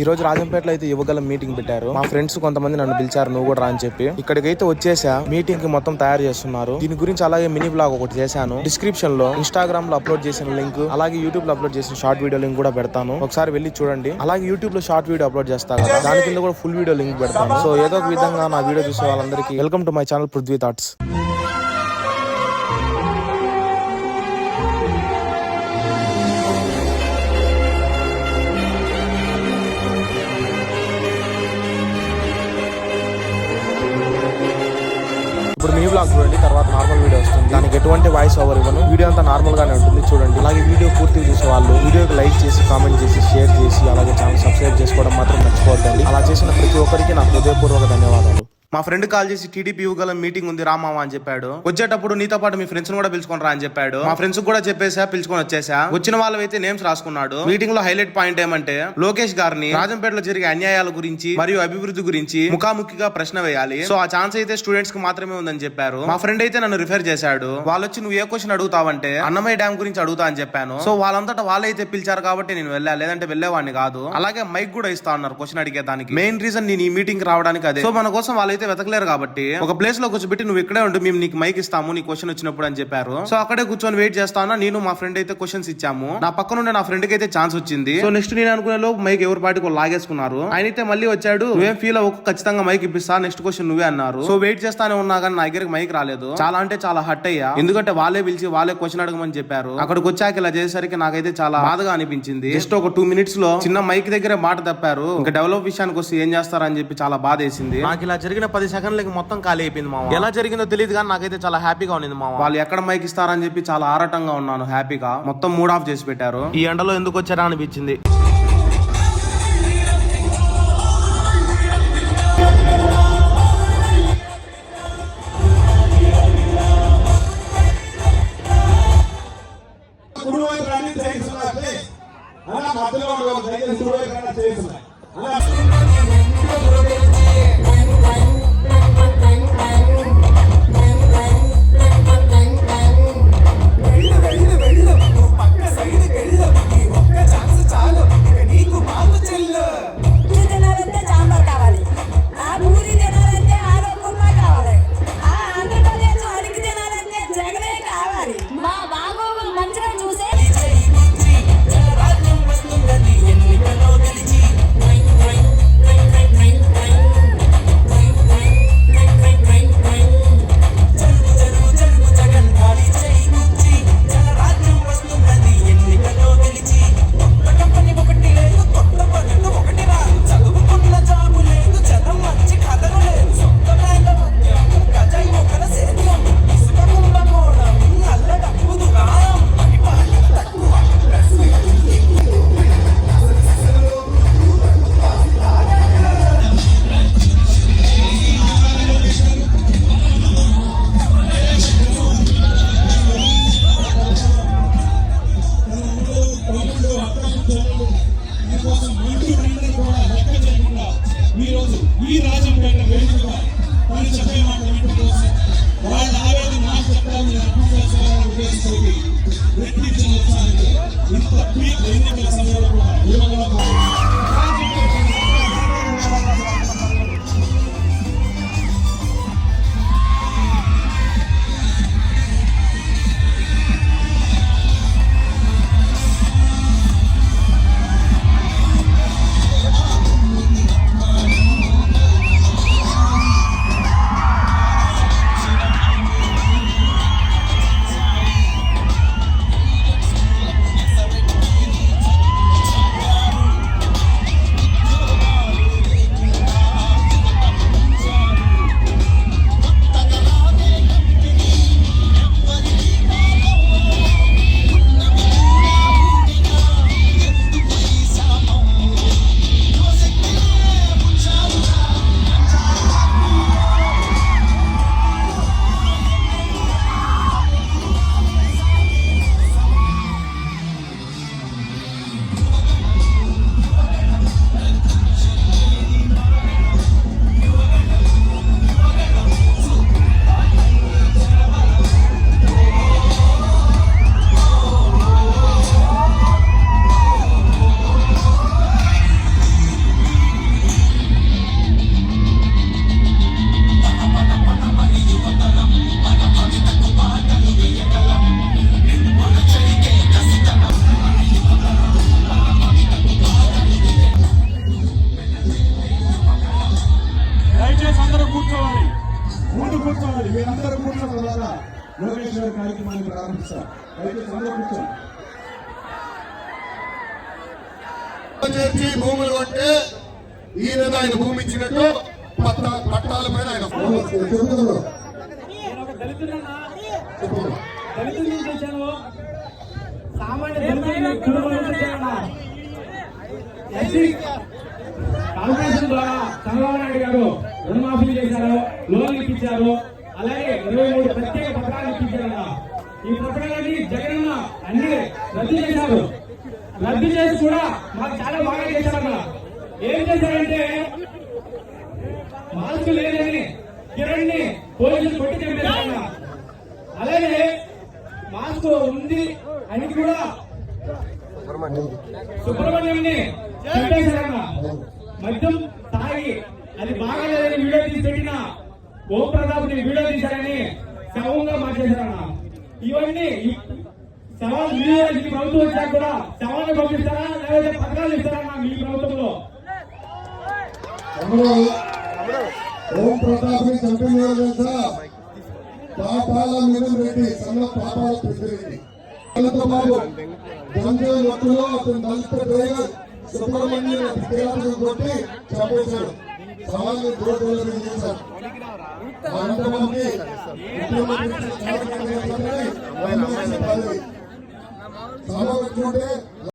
ఈ రోజు రాజంపేటలో అయితే యువగల మీటింగ్ పెట్టారు. మా ఫ్రెండ్స్ కొంతమంది నన్ను పిలిచారు, నువ్వు కూడా రా అని చెప్పి. ఇక్కడికైతే వచ్చేసా. మీటింగ్ కి మొత్తం తయారు చేస్తున్నారు. దీని గురించి అలాగే మినీ బ్లాగ్ ఒకటి చేశాను. డిస్క్రిప్షన్ లో ఇన్స్టాగ్రామ్ లో అప్లోడ్ చేసిన లింక్, అలాగే యూట్యూబ్ లో అప్లోడ్ చేసిన షార్ట్ వీడియో లింక్ కూడా పెడతాను. ఒకసారి వెళ్ళి చూడండి. అలాగే యూట్యూబ్ లో షార్ట్ వీడియో అప్లోడ్ చేస్తా కదా, దాని కింద కూడా ఫుల్ వీడియో లింక్ పెడతాను. సో ఏదో ఒక విధంగా నా వీడియో చూసే వాళ్ళందరికీ welcome to my channel Prithvi thoughts. ఇప్పుడు మీ బ్లాగ్ చూడండి, తర్వాత నార్మల్ వీడియో వస్తుంది. దానికి ఎటువంటి వాయిస్ ఓవర్ ఇవ్వను. వీడియో అంతా నార్మల్ గానే ఉంటుంది, చూడండి. అలాగే వీడియో పూర్తిగా చూసే వాళ్ళు వీడియోకి లైక్ చేసి, కామెంట్ చేసి, షేర్ చేసి, అలాగే ఛానల్ సబ్స్క్రైబ్ చేసుకోవడం మాత్రం మర్చిపోవద్దండి. అలా చేసిన ప్రతి ఒక్కరికి నా హృదయపూర్వక ధన్యవాదాలు. మా ఫ్రెండ్ కాల్ చేసి టీడీపీ యువగల మీటింగ్ ఉంది రామావా అని చెప్పాడు. వచ్చేటప్పుడు నీతో పాటు మీ ఫ్రెండ్స్ కూడా పిలుచుకొని రా అని చెప్పాడు. మా ఫ్రెండ్స్ కూడా చెప్పేసా, పిలుచుకొని వచ్చేసా. వచ్చిన వాళ్ళైతే నేమ్స్ రాసుకున్నాడు. మీటింగ్ లో హైలైట్ పాయింట్ ఏమంటే లోకేష్ గారిని రాజంపేటలో జరిగే అన్యాయాల గురించి మరియు అభివృద్ధి గురించి ముఖాముఖిగా ప్రశ్న వేయాలి. సో ఆ ఛాన్స్ అయితే స్టూడెంట్స్ కి మాత్రమే ఉందని చెప్పారు. మా ఫ్రెండ్ అయితే నన్ను రిఫర్ చేశాడు. వాళ్ళు వచ్చి నువ్వు ఏ క్వశ్చన్ అడుగుతావంటే అన్నమయ్య డ్యామ్ గురించి అడుగుతా అని చెప్పాను. సో వాళ్ళంతటా వాళ్ళైతే పిలిచారు కాబట్టి నేను వెళ్ళా, లేదంటే వెళ్ళేవాడిని కాదు. అలాగే మైక్ కూడా ఇస్తా అన్నారు క్వశ్చన్ అడిగేదానికి. మెయిన్ రీజన్ నేను ఈ మీటింగ్ రావడానికి అదే. సో మన కోసం వాళ్ళైతే వెతకలేరు కాబట్టి ఒక ప్లేస్ లో కూర్చోబెట్టి నువ్వు ఇక్కడే ఉండు, మేము నీకు మైక్ ఇస్తాము నీ క్వశ్చన్ వచ్చినప్పుడు అని చెప్పారు. సో అక్కడే కూర్చొని వెయిట్ చేస్తాను. నేను మా ఫ్రెండ్ అయితే క్వశ్చన్స్ ఇచ్చాము. నా పక్కన ఉండే నా ఫ్రెండ్ కి అయితే ఛాన్స్ వచ్చింది. సో నెక్స్ట్ నేను అనుకునే లోపు మైక్ ఎవరి పాటికి లాగేసుకున్నారు. ఆయన అయితే మళ్ళీ వచ్చాడు, నువ్వేం ఫీల్ అవ్వకు, ఖచ్చితంగా మైక్ ఇప్పిస్తా, నెక్స్ట్ క్వశ్చన్ నువ్వే అన్నారు. సో వెయిట్ చేస్తానే ఉన్నా కానీ నా దగ్గరికి మైక్ రాలేదు. చాలా అంటే చాలా హట్ అయ్యా, ఎందుకంటే వాళ్ళే పిలిచి వాళ్ళే క్వశ్చన్ అడగమని చెప్పారు. అక్కడికి వచ్చాక ఇలా చేసేసరికి నాకైతే చాలా బాధగా అనిపించింది. జస్ట్ ఒక 2 minutes లో చిన్న మైక్ దగ్గరే మాట తప్పారు. ఇంకా డెవలప్ విషయానికి వస్తే ఏం చేస్తారని చెప్పి చాలా బాధ వేసింది. నాకు ఇలా జరిగిన 10 సెకండ్లకి మొత్తం ఖాళీ అయిపోయింది. ఎలా జరిగిందో తెలియదు కానీ నాకైతే చాలా హ్యాపీగా ఉంది మామ. వాళ్ళు ఎక్కడ మైక్ ఇస్తారని చెప్పి చాలా ఆరాటంగా ఉన్నాను. హ్యాపీగా మొత్తం మూడ్ ఆఫ్ చేసి పెట్టారు. ఈ ఎండలో ఎందుకు వచ్చారా అనిపించింది. ఈ రాజంపేట వేదిక పని చెప్పే మాట కోసం వాళ్ళ ఆవేదన నాకు చెప్పాలని అర్థం చేసుకోవాలని ఉద్దేశించి వ్యక్తించిన ఉత్సాహానికి ఇంత ఎన్నికల సమయంలో కూడా ఆరంభిస్తారు. దయచేసి అందరూ కూర్చోండి. చేర్చి భూములు అంటే ఈయన ఆయన భూమి ఇచ్చినట్టు పట్టాల పైన ఆయన చెబుతున్నారు. దళితుల నుంచి వచ్చాను, సామాన్య దళితుల కుటుంబం నుంచి వచ్చానన్నా. ఎస్సీ కార్పొరేషన్ ద్వారా చంద్రబాబు నాయుడు గారు రుణమాఫీ చేశారు, లోన్లు ఇప్పించారు, అలాగే 23 ప్రత్యేక పథకాలు ఇప్పించారన్న. ఈ పథకాలన్నీ జగనన్న అన్ని రద్దు చేశారు. రద్దు చేసి కూడా మాకు చాలా బాగా చేశారన్న. ఏం చేశారంటే మాస్క్ లేదని కిరణ్ ని పోలీసులు కొట్టి చంపేశారన్న. అలాగే మాస్క్ ఉంది అని కూడా సుబ్రహ్మణ్యంని చంపేశారన్న. మద్యం తాగి అది బాగాలేదని వీడియో తీసి పెట్టిన ఓం ప్రతాప్ ని వీడియో తీశారని శవంగా మార్చేశారన్న. ఇవన్నీ శవాలు మీ ప్రభుత్వం వచ్చాక కూడా శవాన్ని పంపిస్తారా లేకపోతే పథకాలు ఇస్తారన్నా మీ ప్రభుత్వంలో? ఓం ప్రతాప్ ని చంపిన తెలుసా? పాపాల మిథున్ రెడ్డి, సన్న పాపాల పెద్దిరెడ్డి. దళిత బాబు గంజాయి మొత్తంలో అతను దళిత డ్రైవర్ సుబ్రహ్మణ్యం కొట్టి చంపేశాడు. సవాళ్ళు దూరం చేశారు. అంతమంది సభ పెట్టుకుంటే